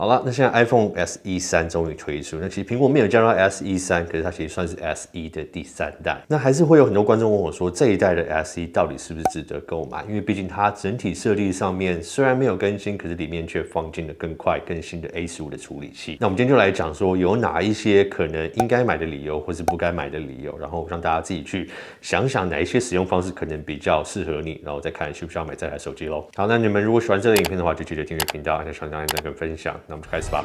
好了，那现在 iPhone SE 3终于推出，那其实苹果没有加到 SE 3，可是它其实算是 SE 的第3代。那还是会有很多观众问我说，这一代的 SE 到底是不是值得购买？因为毕竟它整体设计上面虽然没有更新，可是里面却放进了更快、更新的 A15的处理器。那我们今天就来讲说，有哪一些可能应该买的理由，或是不该买的理由，然后让大家自己去想想哪一些使用方式可能比较适合你，然后再看需不需要买这台手机咯。好，那你们如果喜欢这个影片的话，就记得订阅频道，按下小铃铛跟分享。那我们就开始吧。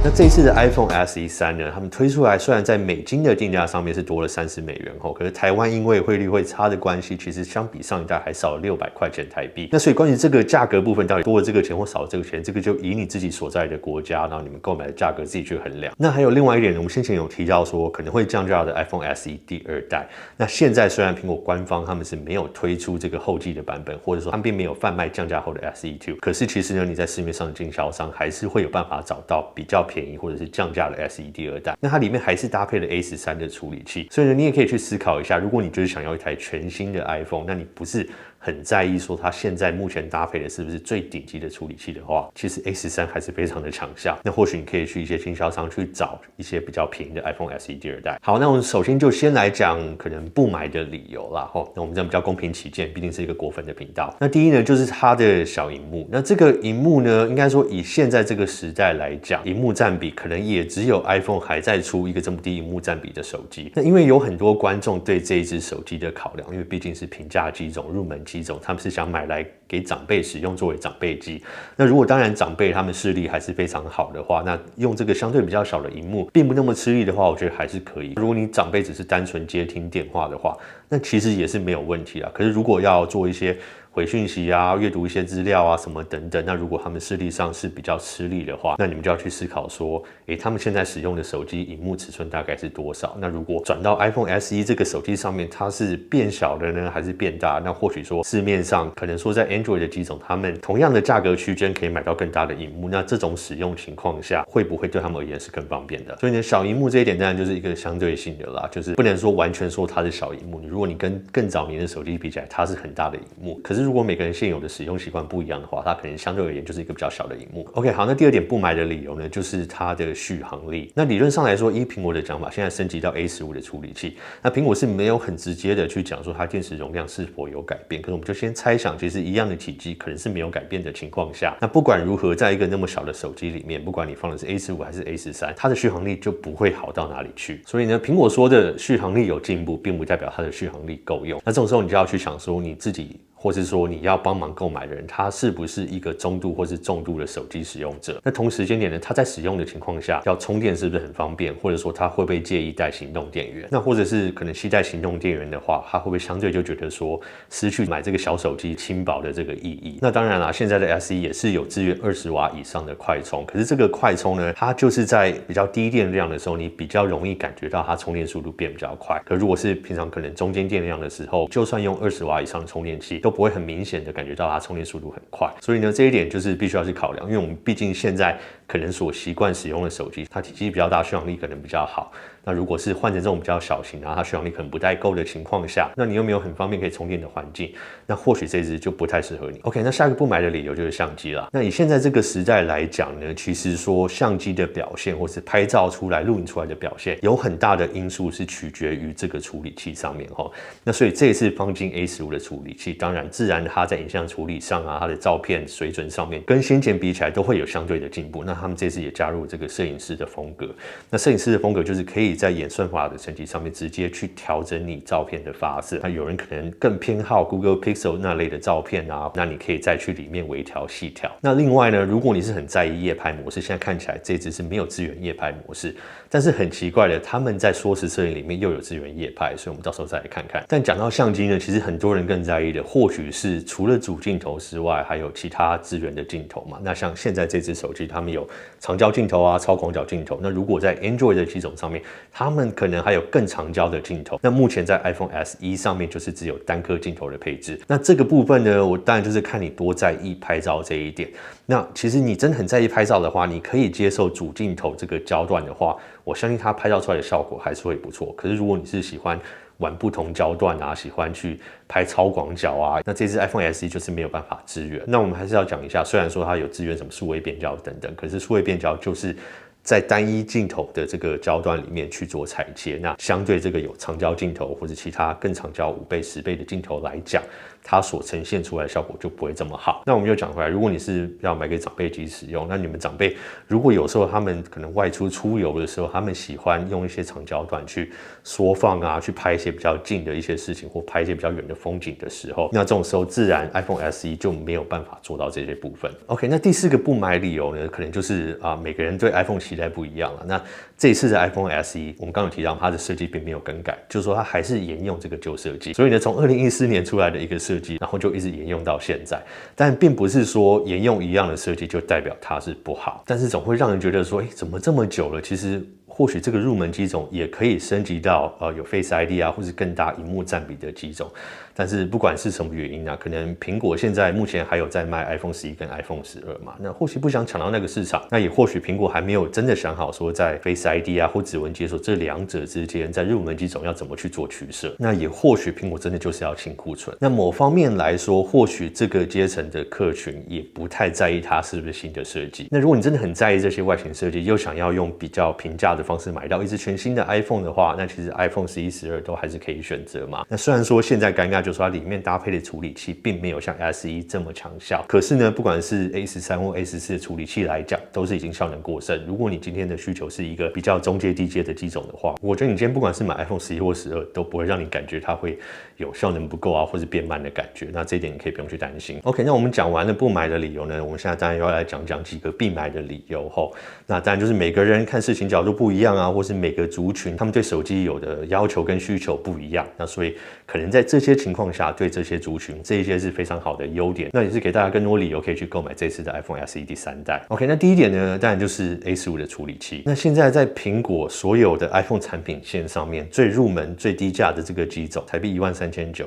那这一次的 iPhone SE 3呢，他们推出来虽然在美金的定价上面是多了$30后，可是台湾因为汇率会差的关系，其实相比上一代还少了600块钱台币。那所以关于这个价格部分到底多了这个钱或少了这个钱，这个就以你自己所在的国家，然后你们购买的价格自己去衡量。那还有另外一点，我们先前有提到说可能会降价的 iPhone SE 第2代。那现在虽然苹果官方他们是没有推出这个后继的版本，或者说他们并没有贩卖降价后的 SE2，可是其实呢，你在市面上的经销商还是会有办法找到比较便宜或者是降价的 SE 第2代，那它里面还是搭配了 A13的处理器，所以呢，你也可以去思考一下，如果你就是想要一台全新的 iPhone， 那你不是很在意说它现在目前搭配的是不是最顶级的处理器的话，其实 A13还是非常的强项。那或许你可以去一些经销商去找一些比较便宜的 iPhone SE 第2代。好，那我们首先就先来讲可能不买的理由啦。那我们这样比较公平起见，毕竟是一个果粉的频道。那第一呢，就是它的小萤幕。那这个萤幕呢，应该说以现在这个时代来讲，萤幕占比可能也只有 iPhone 还在出一个这么低萤幕占比的手机。那因为有很多观众对这一支手机的考量，因为毕竟是平价机种、入门机种，他们是想买来给长辈使用，作为长辈机。那如果当然长辈他们视力还是非常好的话，那用这个相对比较小的萤幕，并不那么吃力的话，我觉得还是可以。如果你长辈只是单纯接听电话的话，那其实也是没有问题啦。可是如果要做一些回讯息啊、阅读一些资料啊什么等等，那如果他们视力上是比较吃力的话，那你们就要去思考说，他们现在使用的手机萤幕尺寸大概是多少？那如果转到 iPhone SE 这个手机上面，它是变小的呢，还是变大？那或许说市面上可能说在 Android 的机种，他们同样的价格区间可以买到更大的萤幕，那这种使用情况下，会不会对他们而言是更方便的？所以呢，小萤幕这一点当然就是一个相对性的啦，就是不能说完全说它是小萤幕。如果你跟更早年的手机比起来，它是很大的萤幕，可是如果每个人现有的使用习惯不一样的话，它可能相对而言就是一个比较小的萤幕。OK， 好，那第二点不买的理由呢，就是它的续航力。那理论上来说，依苹果的讲法，现在升级到 A15的处理器，那苹果是没有很直接的去讲说它电池容量是否有改变，可是我们就先猜想，其实一样的体积可能是没有改变的情况下，那不管如何，在一个那么小的手机里面，不管你放的是 A15还是 A13，它的续航力就不会好到哪里去。所以呢，苹果说的续航力有进步，并不代表它的续航力够用。那这种时候，你就要去想说你自己，或是说你要帮忙购买的人，他是不是一个中度或是重度的手机使用者？那同时间点呢，他在使用的情况下，要充电是不是很方便？或者说他会不会介意带行动电源？那或者是可能携带行动电源的话，他会不会相对就觉得说失去买这个小手机轻薄的这个意义？那当然啦，现在的 SE 也是有支援20瓦以上的快充，可是这个快充呢，它就是在比较低电量的时候，你比较容易感觉到它充电速度变比较快。可如果是平常可能中间电量的时候，就算用20瓦以上的充电器，都不会很明显的感觉到它充电速度很快。所以呢，这一点就是必须要去考量，因为我们毕竟现在可能所习惯使用的手机，它体积比较大，续航力可能比较好。那如果是换成这种比较小型，然后它续航力可能不太够的情况下，那你又没有很方便可以充电的环境，那或许这支就不太适合你。OK， 那下一个不买的理由就是相机啦。那以现在这个时代来讲呢，其实说相机的表现，或是拍照出来、录影出来的表现，有很大的因素是取决于这个处理器上面哈。那所以这一次放进 A15的处理器，当然自然它在影像处理上啊，它的照片水准上面，跟先前比起来都会有相对的进步。那他们这次也加入这个摄影师的风格。那摄影师的风格就是可以在演算法的层级上面直接去调整你照片的发色。那有人可能更偏好 Google Pixel 那类的照片啊，那你可以再去里面微调细调。那另外呢，如果你是很在意夜拍模式，现在看起来这支是没有支援夜拍模式，但是很奇怪的，他们在缩时摄影里面又有支援夜拍，所以我们到时候再来看看。但讲到相机呢，其实很多人更在意的，或许是除了主镜头之外，还有其他支援的镜头嘛。那像现在这支手机，他们有长焦镜头啊、超广角镜头。那如果在 Android 的机种上面，他们可能还有更长焦的镜头。那目前在 iPhone SE 上面就是只有单颗镜头的配置。那这个部分呢，我当然就是看你多在意拍照这一点。那其实你真的很在意拍照的话，你可以接受主镜头这个焦段的话，我相信它拍照出来的效果还是会不错。可是如果你是喜欢玩不同焦段啊，喜欢去拍超广角啊，那这支 iPhone SE 就是没有办法支援。那我们还是要讲一下，虽然说它有支援什么数位变焦等等，可是数位变焦就是在单一镜头的这个焦段里面去做裁切，那相对这个有长焦镜头或者其他更长焦5倍、10倍的镜头来讲，它所呈现出来的效果就不会这么好。那我们又讲回来，如果你是要买给长辈机使用，那你们长辈如果有时候他们可能外出游的时候，他们喜欢用一些长焦段去缩放啊，去拍一些比较近的一些事情，或拍一些比较远的风景的时候，那这种时候自然 iPhone SE 就没有办法做到这些部分。OK， 那第4个不买理由呢，可能就是每个人对 iPhone 期待不一样了。那这一次的 iPhone SE， 我们刚刚有提到它的设计并没有更改，就是说它还是沿用这个旧设计。所以呢，从2014年出来的一个设计，然后就一直沿用到现在。但并不是说沿用一样的设计就代表它是不好，但是总会让人觉得说，怎么这么久了？其实或许这个入门机种也可以升级到有 Face ID 啊，或是更大萤幕占比的机种。但是不管是什么原因啊，可能苹果现在目前还有在卖 iPhone 11跟 iPhone 12嘛，那或许不想抢到那个市场，那也或许苹果还没有真的想好说在 Face ID 啊或指纹解锁这两者之间，在入门机种要怎么去做取舍。那也或许苹果真的就是要清库存。那某方面来说，或许这个阶层的客群也不太在意它是不是新的设计。那如果你真的很在意这些外形设计，又想要用比较平价的方式买到一支全新的 iPhone 的话，那其实 iPhone 11、12都还是可以选择嘛。那虽然说现在尴尬就是说它里面搭配的处理器并没有像 SE 这么强效，可是呢，不管是 A13 或 A14 的处理器来讲，都是已经效能过剩。如果你今天的需求是一个比较中阶、低阶的机种的话，我觉得你今天不管是买 iPhone 11或12，都不会让你感觉它会有效能不够啊，或是变慢的感觉。那这一点你可以不用去担心。OK， 那我们讲完了不买的理由呢，我们现在当然要来讲讲几个必买的理由吼。那当然就是每个人看事情角度不一样啊，或是每个族群他们对手机有的要求跟需求不一样。那所以可能在这些情况下，对这些族群，这一些是非常好的优点。那也是给大家更多理由可以去购买这次的 iPhone SE 第3代。OK， 那第一点呢，当然就是 A15 的处理器。那现在在苹果所有的 iPhone 产品线上面，最入门、最低价的这个机种，台币13900。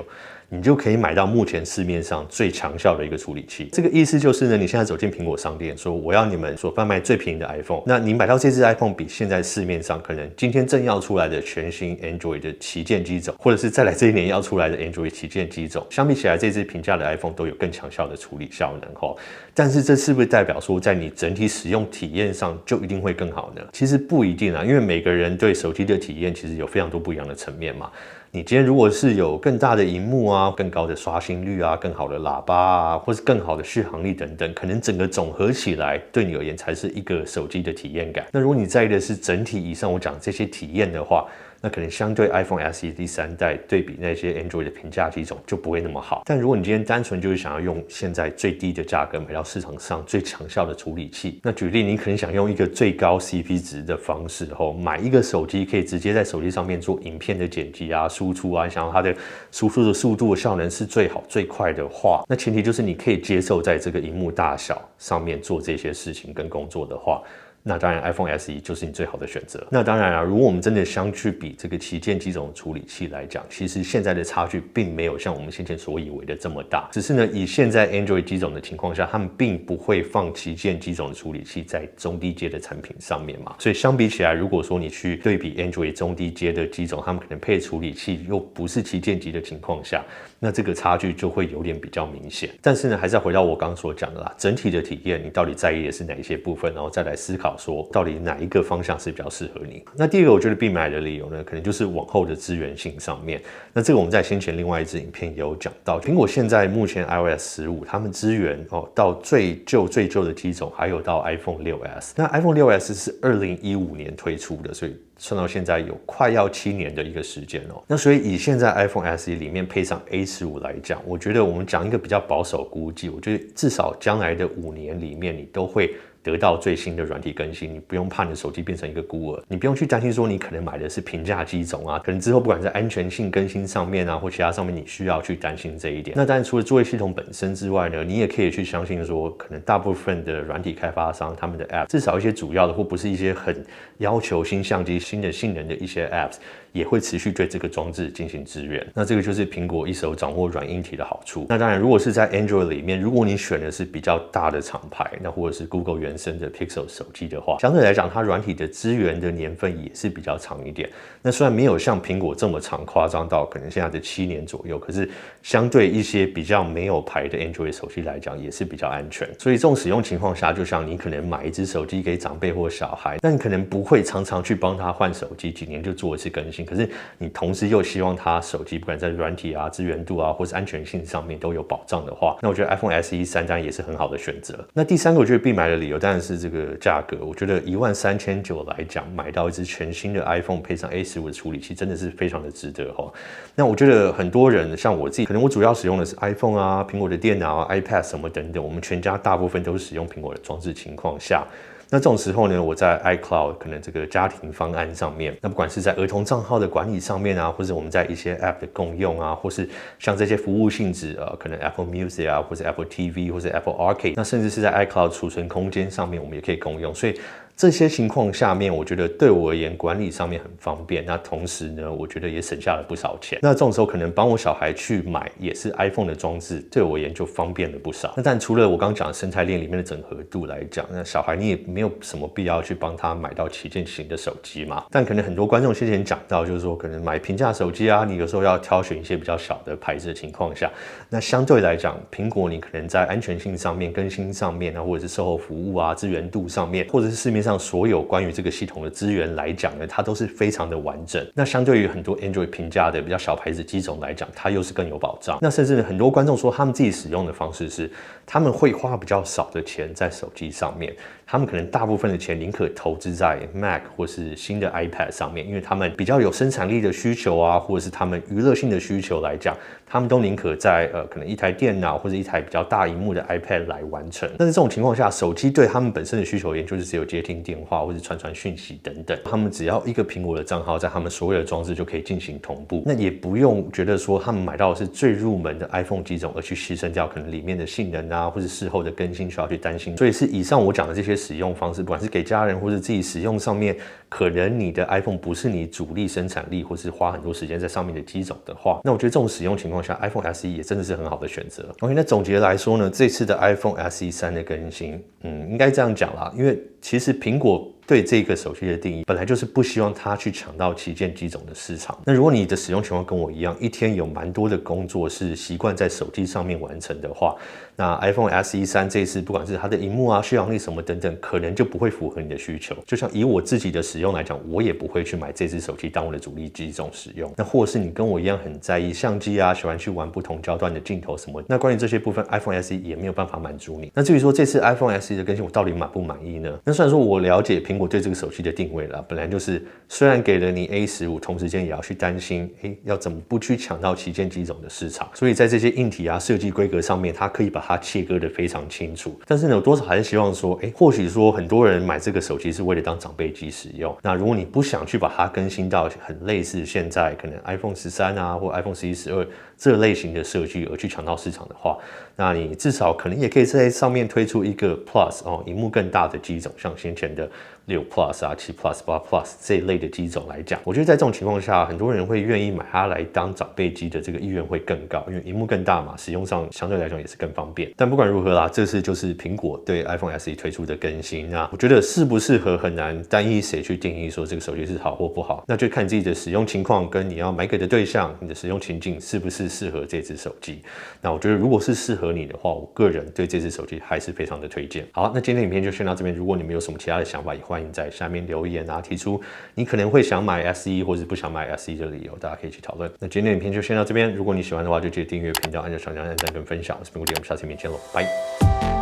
你就可以买到目前市面上最强效的一个处理器。这个意思就是呢，你现在走进苹果商店，说我要你们所贩卖最便宜的 iPhone， 那你买到这支 iPhone 比现在市面上可能今天正要出来的全新 Android 的旗舰机种，或者是再来这一年要出来的 Android 旗舰机种，相比起来，这支平价的 iPhone 都有更强效的处理效能吼。但是这是不是代表说，在你整体使用体验上就一定会更好呢？其实不一定啊，因为每个人对手机的体验其实有非常多不一样的层面嘛。你今天如果是有更大的萤幕啊、更高的刷新率啊、更好的喇叭啊，或是更好的续航力等等，可能整个总合起来对你而言才是一个手机的体验感。那如果你在意的是整体以上我讲这些体验的话，那可能相对 iPhone SE 第3代对比那些 Android 的平价机种就不会那么好。但如果你今天单纯就是想要用现在最低的价格买到市场上最强效的处理器，那举例你可能想用一个最高 CP 值的方式买一个手机可以直接在手机上面做影片的剪辑啊、输出啊，想要它的输出的速度、效能是最好最快的话，那前提就是你可以接受在这个萤幕大小上面做这些事情跟工作的话，那当然 iPhone SE 就是你最好的选择。那当然啊，如果我们真的相去比这个旗舰机种处理器来讲，其实现在的差距并没有像我们先前所以为的这么大。只是呢，以现在 Android 机种的情况下，他们并不会放旗舰机种的处理器在中低阶的产品上面嘛。所以相比起来，如果说你去对比 Android 中低阶的机种，他们可能配处理器又不是旗舰级的情况下，那这个差距就会有点比较明显。但是呢，还是要回到我刚刚所讲的啦，整体的体验你到底在意的是哪一些部分，然后再来思考说到底哪一个方向是比较适合你。那第二个我觉得必买的理由呢，可能就是往后的资源性上面。那这个我们在先前另外一支影片也有讲到，苹果现在目前 iOS 15他们支援到最旧的机种，还有到 iPhone 6s。那 iPhone 6s 是2015年推出的，所以算到现在有快要7年的一个时间哦。那所以以现在 iPhone SE 里面配上 A15 来讲，我觉得我们讲一个比较保守估计，我觉得至少将来的5年里面，你都会得到最新的软体更新，你不用怕你的手机变成一个孤儿，你不用去担心说你可能买的是平价机种啊，可能之后不管在安全性更新上面啊，或其他上面你需要去担心这一点。那当然除了作业系统本身之外呢，你也可以去相信说，可能大部分的软体开发商他们的 App， 至少一些主要的或不是一些很要求新相机新的性能的一些 Apps，也会持续对这个装置进行支援。那这个就是苹果一手掌握软硬体的好处。那当然，如果是在 Android 里面，如果你选的是比较大的厂牌，那或者是 Google 原生的 Pixel 手机的话，相对来讲，它软体的支援的年份也是比较长一点。那虽然没有像苹果这么长，夸张到可能现在的7年左右，可是相对一些比较没有牌的 Android 手机来讲，也是比较安全。所以这种使用情况下，就像你可能买一只手机给长辈或小孩，那你可能不会常常去帮他换手机，几年就做一次更新。可是你同时又希望他手机不管在软体啊、支援度啊，或是安全性上面都有保障的话，那我觉得 iPhone SE 3当然也是很好的选择。那第三个我觉得必买的理由当然是这个价格，我觉得13900来讲，买到一支全新的 iPhone 配上 A15的处理器，真的是非常的值得哈。那我觉得很多人像我自己，可能我主要使用的是 iPhone 啊、苹果的电脑啊、iPad 什么等等，我们全家大部分都是使用苹果的装置情况下。那这种时候呢，我在 iCloud 可能这个家庭方案上面，那不管是在儿童账号的管理上面啊，或者我们在一些 App 的共用啊，或是像这些服务性质可能 Apple Music 啊，或者 Apple TV 或者 Apple Arcade， 那甚至是在 iCloud 储存空间上面，我们也可以共用。所以这些情况下面，我觉得对我而言管理上面很方便。那同时呢，我觉得也省下了不少钱。那这种时候可能帮我小孩去买也是 iPhone 的装置，对我而言就方便了不少。那但除了我刚刚讲的生态链里面的整合度来讲，那小孩你也没有什么必要去帮他买到旗舰型的手机嘛。但可能很多观众先前讲到，就是说可能买平价手机啊，你有时候要挑选一些比较小的牌子的情况下，那相对来讲，苹果你可能在安全性上面、更新上面啊，或者是售后服务啊、支援度上面，或者是市面上所有关于这个系统的资源来讲呢，它都是非常的完整。那相对于很多 Android 平价的比较小牌子机种来讲，它又是更有保障。那甚至呢，很多观众说他们自己使用的方式是，他们会花比较少的钱在手机上面，他们可能大部分的钱宁可投资在 Mac 或是新的 iPad 上面，因为他们比较有生产力的需求啊，或者是他们娱乐性的需求来讲，他们都宁可在可能一台电脑或者一台比较大萤幕的 iPad 来完成。但是这种情况下，手机对他们本身的需求而言，就是只有接听电话或者传讯息等等，他们只要一个苹果的账号在他们所有的装置就可以进行同步，那也不用觉得说他们买到的是最入门的 iPhone 机种而去牺牲掉可能里面的性能啊，或是事后的更新需要去担心。所以是以上我讲的这些使用方式，不管是给家人或是自己使用上面，可能你的 iPhone 不是你主力生产力或是花很多时间在上面的机种的话，那我觉得这种使用情况下 iPhone SE 也真的是很好的选择。OK， 那总结来说呢，这次的 iPhone SE 3的更新，应该这样讲啦，因为其实苹果对这个手机的定义本来就是不希望它去抢到旗舰机种的市场。那如果你的使用情况跟我一样，一天有蛮多的工作是习惯在手机上面完成的话，那 iPhone SE 3这次不管是它的萤幕啊、续航力什么等等，可能就不会符合你的需求。就像以我自己的使用来讲，我也不会去买这支手机当我的主力机种使用。那或是你跟我一样很在意相机啊，喜欢去玩不同焦段的镜头什么的，那关于这些部分 iPhone SE 也没有办法满足你。那至于说这次 iPhone SE 的更新我到底满不满意呢？那虽然说我了解苹果对这个手机的定位啦，本来就是虽然给了你 A15， 同时间也要去担心要怎么不去抢到旗舰机种的市场，所以在这些硬体啊、设计规格上面，它可以把它切割的非常清楚。但是呢，有多少还是希望说或许说很多人买这个手机是为了当长辈机使用，那如果你不想去把它更新到很类似现在可能 iPhone 13啊或 iPhone 11、12这类型的设计而去抢到市场的话，那你至少可能也可以在上面推出一个 Plus 萤幕更大的机种，像先前的6 Plus 啊、7 Plus、8 Plus 这一类的机种来讲，我觉得在这种情况下，很多人会愿意买它来当长辈机的这个意愿会更高，因为萤幕更大嘛，使用上相对来讲也是更方便。但不管如何啦，这次就是苹果对 iPhone SE 推出的更新啊，我觉得适不适合很难单一谁去定义说这个手机是好或不好，那就看你自己的使用情况跟你要买给的对象，你的使用情境是不是适合这支手机。那我觉得如果是适合你的话，我个人对这支手机还是非常的推荐。好，那今天的影片就先到这边，如果你们有什么其他的想法，也欢迎在下面留言啊，提出你可能会想买 SE 或者不想买 SE 的理由，大家可以一起讨论。那今天的影片就先到这边，如果你喜欢的话，就记得订阅频道，按照小铃铛按赞跟分享。我是苹果爹，我们下次影片见喽，拜。